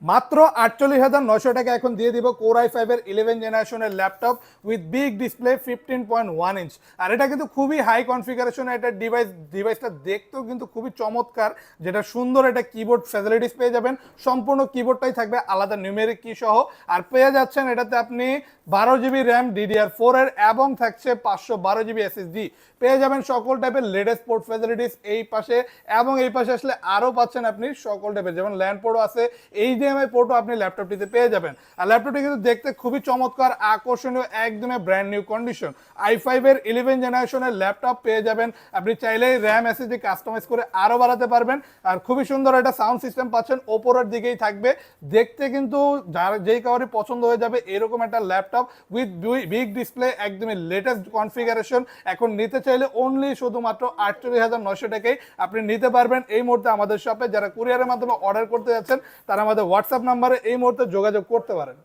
মাত্র 48,900 টাকা এখন দিয়ে দিব কোর i5 এর 11 জেনারেশনের laptop with big display 15.1 inch. আর এটা কিন্তু খুবই হাই কনফিগারেশন একটা ডিভাইসটা দেখতেও কিন্তু খুবই চমৎকার, যেটা সুন্দর একটা কিবোর্ড ফ্যাসিলিটিস পেয়ে যাবেন। সম্পূর্ণ কিবোর্ডটাই থাকবে আলাদা নিউমেরিক কি সহ। আর পেয়ে যাচ্ছেন এটাতে আপনি 12 জিবি র্যাম DDR4 এর এবং থাকছে 512 জিবি SSD। পেয়ে যাবেন সকল টাইপের লেটেস্ট পোর্ট ফ্যাসিলিটিস এই পাশে, এবং এই পাশে আসলে আরও পাচ্ছেন আপনি সকল টাইপের, যেমন ল্যান্ড পোর্টও আছে, HDMI পোর্টও আপনি ল্যাপটপটিতে পেয়ে যাবেন। আর ল্যাপটপটি কিন্তু দেখতে খুবই চমৎকার, আকর্ষণীয়, একদমই ব্র্যান্ড নিউ কন্ডিশন। i5 এর 11 জেনারেশনের ল্যাপটপ পেয়ে যাবেন। আপনি চাইলেই র্যাম SSD কাস্টমাইজ করে আরও বাড়াতে পারবেন। আর খুবই সুন্দর একটা সাউন্ড সিস্টেম পাচ্ছেন, ওপরের দিকেই থাকবে। দেখতে কিন্তু যার যেই কাউরই পছন্দ হয়ে যাবে এরকম একটা ল্যাপটপ উইথ বিগ ডিসপ্লে, একদমই লেটেস্ট কনফিগারেশন। এখন নিতে চাইলে অনলি শুধুমাত্র 48,900 টাকায় আপনি নিতে পারবেন এই মুহূর্তে আমাদের শপে। যারা কুরিয়ারের মাধ্যমে অর্ডার করতে যাচ্ছেন তারা আমাদের হোয়াটসঅ্যাপ নাম্বারে এই মুহূর্তে যোগাযোগ করতে পারেন।